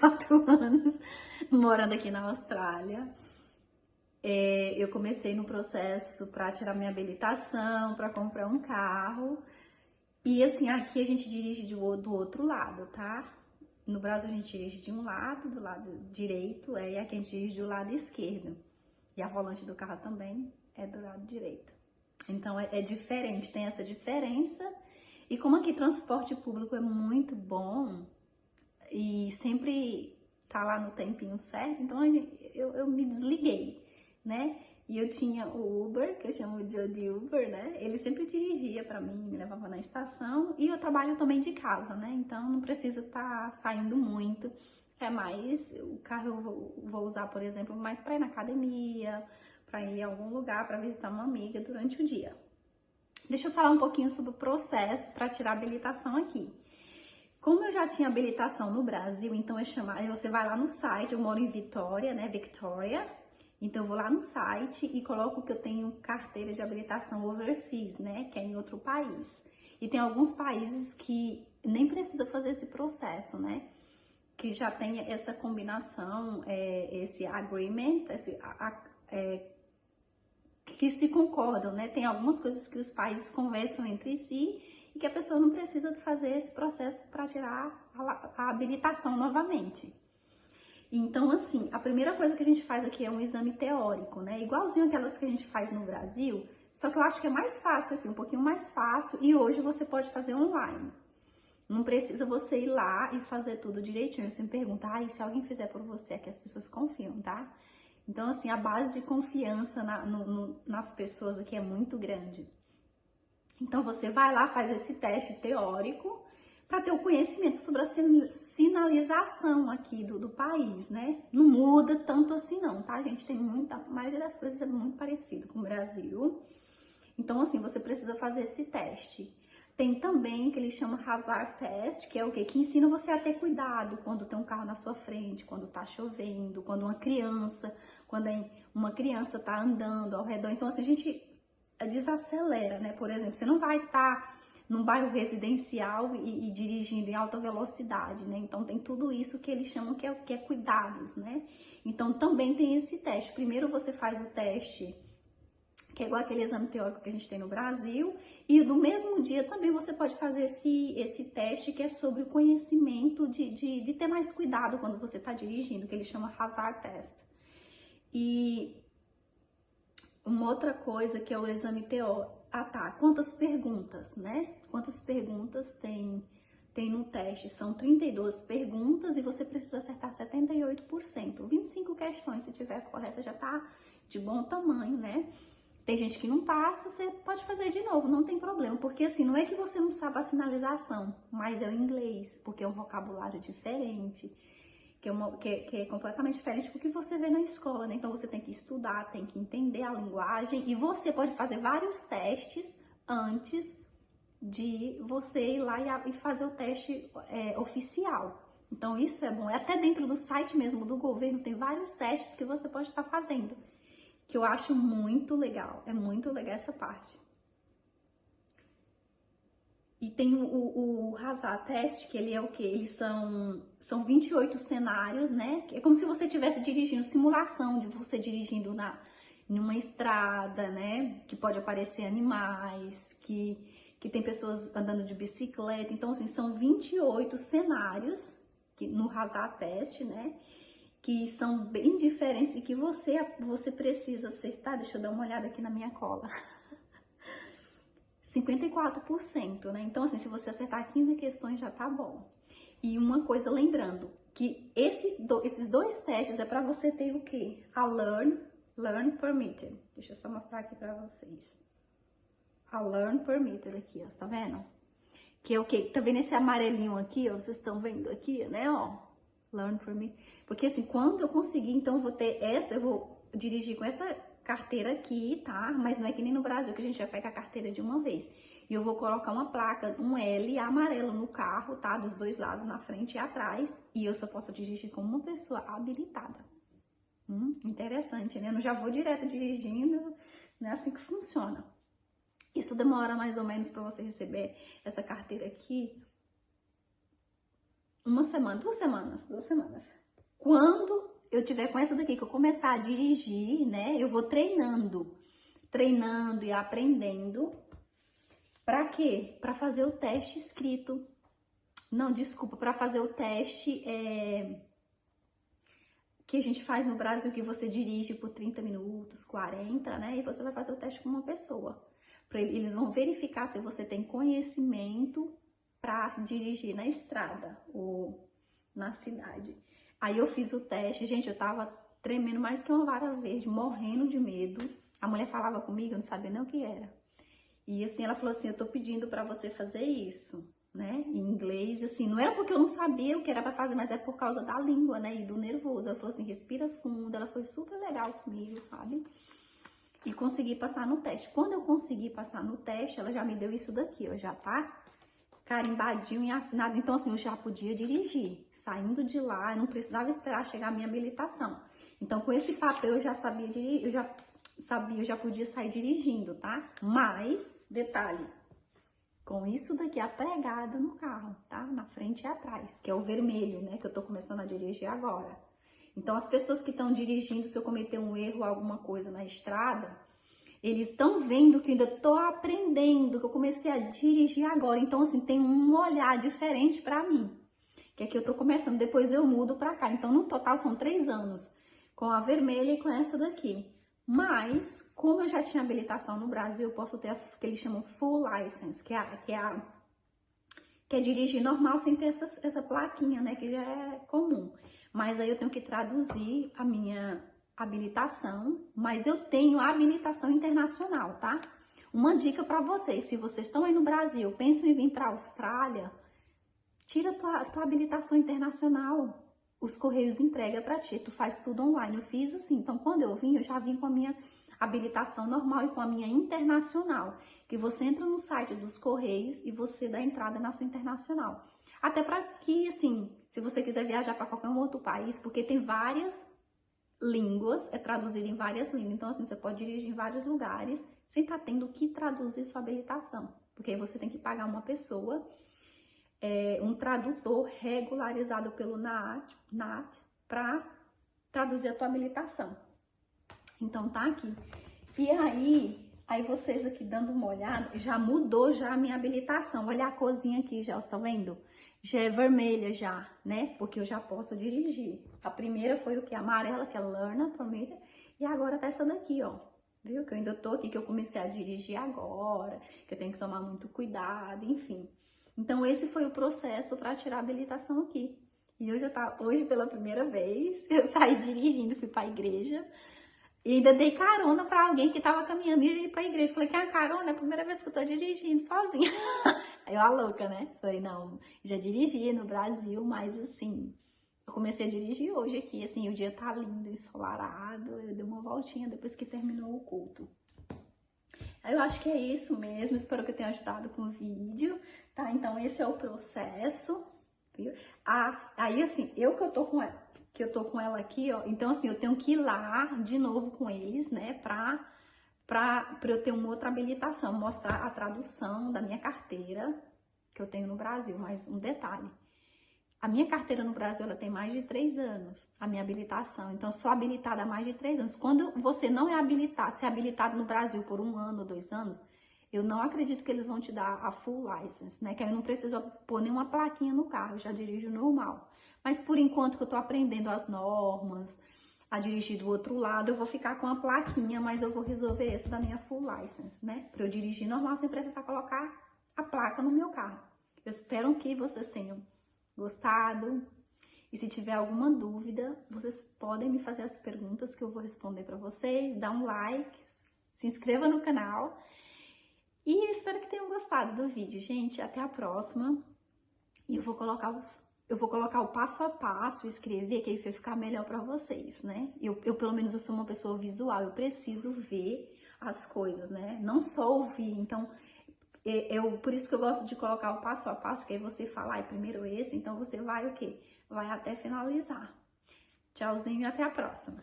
4 anos morando aqui na Austrália. Eu comecei no processo para tirar minha habilitação, para comprar um carro. E assim, aqui a gente dirige do outro lado, tá? No Brasil a gente dirige de um lado, do lado direito, e aqui a gente dirige do lado esquerdo. E a volante do carro também é do lado direito. Então é diferente, tem essa diferença. E como aqui transporte público é muito bom e sempre tá lá no tempinho certo, então eu me desliguei, né? E eu tinha o Uber, que eu chamo de Uber, né? Ele sempre dirigia pra mim, me levava na estação. E eu trabalho também de casa, né? Então não preciso estar saindo muito. É mais, o carro eu vou usar, por exemplo, mais pra ir na academia, pra ir a algum lugar, pra visitar uma amiga durante o dia. Deixa eu falar um pouquinho sobre o processo para tirar a habilitação aqui. Como eu já tinha habilitação no Brasil, então aí você vai lá no site, eu moro em Vitória, né, Victoria. Então eu vou lá no site e coloco que eu tenho carteira de habilitação overseas, né, que é em outro país. E tem alguns países que nem precisa fazer esse processo, né, que já tem essa combinação, esse agreement, que se concordam, né? Tem algumas coisas que os países conversam entre si e que a pessoa não precisa fazer esse processo para tirar a habilitação novamente. Então, assim, a primeira coisa que a gente faz aqui é um exame teórico, né? Igualzinho aquelas que a gente faz no Brasil, só que eu acho que é mais fácil aqui, um pouquinho mais fácil, e hoje você pode fazer online. Não precisa você ir lá e fazer tudo direitinho. Você me pergunta, e se alguém fizer por você? É que as pessoas confiam, tá? Então, assim, a base de confiança nas pessoas aqui é muito grande. Então, você vai lá, faz esse teste teórico para ter o conhecimento sobre a sinalização aqui do país, né? Não muda tanto assim não, tá, gente? A maioria das coisas é muito parecido com o Brasil. Então, assim, você precisa fazer esse teste. Tem também que eles chamam Hazard Test, que é o quê? Que ensina você a ter cuidado quando tem um carro na sua frente, quando tá chovendo, quando uma criança tá andando ao redor. Então, assim, a gente desacelera, né? Por exemplo, você não vai estar num bairro residencial e dirigindo em alta velocidade, né? Então, tem tudo isso que eles chamam que é cuidados, né? Então, também tem esse teste. Primeiro você faz o teste, que é igual aquele exame teórico que a gente tem no Brasil, e no mesmo dia também você pode fazer esse teste que é sobre o conhecimento de ter mais cuidado quando você está dirigindo, que ele chama Hazard Test. E uma outra coisa que é o exame teórico, quantas perguntas, né? Quantas perguntas tem no teste? São 32 perguntas e você precisa acertar 78%. 25 questões, se tiver correta, já tá de bom tamanho, né? Tem gente que não passa, você pode fazer de novo, não tem problema. Porque assim, não é que você não sabe a sinalização, mas é o inglês, porque é um vocabulário diferente, que é completamente diferente do que você vê na escola, né? Então você tem que estudar, tem que entender a linguagem, e você pode fazer vários testes antes de você ir lá e fazer o teste oficial. Então isso é bom. Até dentro do site mesmo do governo tem vários testes que você pode estar fazendo, que eu acho muito legal. É muito legal essa parte. E tem o Hazard Test, que ele é o quê? Eles são 28 cenários, né? É como se você estivesse dirigindo, simulação de você dirigindo numa estrada, né? Que pode aparecer animais, que tem pessoas andando de bicicleta. Então, assim, são 28 cenários no Hazard Test, né? Que são bem diferentes e que você precisa acertar. Deixa eu dar uma olhada aqui na minha cola. 54%, né? Então, assim, se você acertar 15 questões, já tá bom. E uma coisa, lembrando, que esses dois testes é para você ter o quê? A Learn Permitted. Deixa eu só mostrar aqui para vocês. A Learn Permitted aqui, ó, tá vendo? Que é o quê? Tá vendo esse amarelinho aqui, ó? Vocês estão vendo aqui, né, ó? Learn Permitted. Porque, assim, quando eu conseguir, então, eu vou dirigir com essa carteira aqui, tá? Mas não é que nem no Brasil, que a gente já pega a carteira de uma vez. E eu vou colocar uma placa, um L amarelo no carro, tá? Dos dois lados, na frente e atrás. E eu só posso dirigir como uma pessoa habilitada. Interessante, né? Eu não já vou direto dirigindo, não é assim que funciona. Isso demora mais ou menos para você receber essa carteira aqui uma semana, 2 semanas. Quando eu tiver com essa daqui, que eu começar a dirigir, né, eu vou treinando e aprendendo. Pra quê? Pra fazer o teste escrito. Não, desculpa, pra fazer o teste que a gente faz no Brasil, que você dirige por 30 minutos, 40, né? E você vai fazer o teste com uma pessoa. Eles vão verificar se você tem conhecimento para dirigir na estrada ou na cidade. Aí eu fiz o teste, gente, eu tava tremendo mais que uma vara verde, morrendo de medo. A mulher falava comigo, eu não sabia nem o que era. E assim, ela falou assim, eu tô pedindo para você fazer isso, né, em inglês. Assim, não era porque eu não sabia o que era para fazer, mas é por causa da língua, né, e do nervoso. Ela falou assim, respira fundo. Ela foi super legal comigo, sabe? E consegui passar no teste. Quando eu consegui passar no teste, ela já me deu isso daqui, ó, já tá carimbadinho e assinado. Então, assim, eu já podia dirigir. Saindo de lá, eu não precisava esperar chegar a minha habilitação. Então, com esse papel, eu já sabia dirigir, eu já podia sair dirigindo, tá? Mas, detalhe, com isso daqui apregado no carro, tá? Na frente e atrás, que é o vermelho, né? Que eu tô começando a dirigir agora. Então, as pessoas que estão dirigindo, se eu cometer um erro, alguma coisa na estrada, eles estão vendo que eu ainda tô aprendendo, que eu comecei a dirigir agora. Então, assim, tem um olhar diferente pra mim, que é que eu tô começando, depois eu mudo pra cá. Então, no total, são 3 anos, com a vermelha e com essa daqui. Mas, como eu já tinha habilitação no Brasil, eu posso ter a que eles chamam full license, que é dirigir normal sem ter essa plaquinha, né, que já é comum. Mas aí eu tenho que traduzir a minha habilitação, mas eu tenho a habilitação internacional, tá? Uma dica para vocês, se vocês estão aí no Brasil, pensam em vir para a Austrália, tira tua habilitação internacional. Os Correios entregam para ti, tu faz tudo online. Eu fiz assim, então quando eu vim, eu já vim com a minha habilitação normal e com a minha internacional, que você entra no site dos Correios e você dá entrada na sua internacional. Até para que, assim, se você quiser viajar para qualquer um outro país, porque tem várias línguas, é traduzido em várias línguas, então assim, você pode dirigir em vários lugares sem estar tendo que traduzir sua habilitação, porque aí você tem que pagar uma pessoa, um tradutor regularizado pelo NAT para traduzir a tua habilitação. Então tá aqui. E aí vocês aqui dando uma olhada, já mudou já a minha habilitação. Olha a corzinha aqui já, você tá vendo? Já é vermelha já, né? Porque eu já posso dirigir. A primeira foi o que? Amarela, que é Learner Permit. E agora tá essa daqui, ó. Viu? Que eu ainda tô aqui, que eu comecei a dirigir agora, que eu tenho que tomar muito cuidado, enfim. Então, esse foi o processo para tirar a habilitação aqui. E hoje, pela primeira vez, eu saí dirigindo, fui para a igreja. E ainda dei carona para alguém que estava caminhando e ia para a igreja. Falei, quer carona? É a primeira vez que eu tô dirigindo sozinha. Aí eu, a louca, né? Falei, não, já dirigi no Brasil, mas assim, eu comecei a dirigir hoje aqui. Assim, o dia tá lindo, ensolarado. Eu dei uma voltinha depois que terminou o culto. Eu acho que é isso mesmo, espero que eu tenha ajudado com o vídeo, tá? Então, esse é o processo, viu? Aí, assim, eu tô com ela aqui, ó, então, assim, eu tenho que ir lá de novo com eles, né, pra eu ter uma outra habilitação, mostrar a tradução da minha carteira que eu tenho no Brasil, mas um detalhe. A minha carteira no Brasil, ela tem mais de 3 anos, a minha habilitação. Então, eu sou habilitada há mais de 3 anos. Quando você não é habilitado, se é habilitado no Brasil por 1 ano ou 2 anos, eu não acredito que eles vão te dar a full license, né? Que aí eu não preciso pôr nenhuma plaquinha no carro, eu já dirijo normal. Mas por enquanto que eu tô aprendendo as normas, a dirigir do outro lado, eu vou ficar com a plaquinha, mas eu vou resolver essa da minha full license, né? Pra eu dirigir normal sem precisar colocar a placa no meu carro. Eu espero que vocês tenham gostado, e se tiver alguma dúvida, vocês podem me fazer as perguntas que eu vou responder para vocês, dá um like, se inscreva no canal, e eu espero que tenham gostado do vídeo, gente. Até a próxima, e eu vou colocar o passo a passo, escrever, que aí vai ficar melhor para vocês, né? Eu pelo menos eu sou uma pessoa visual, eu preciso ver as coisas, né? Não só ouvir, então por isso que eu gosto de colocar o passo a passo, que aí você fala, primeiro esse, então você vai o quê? Vai até finalizar. Tchauzinho e até a próxima.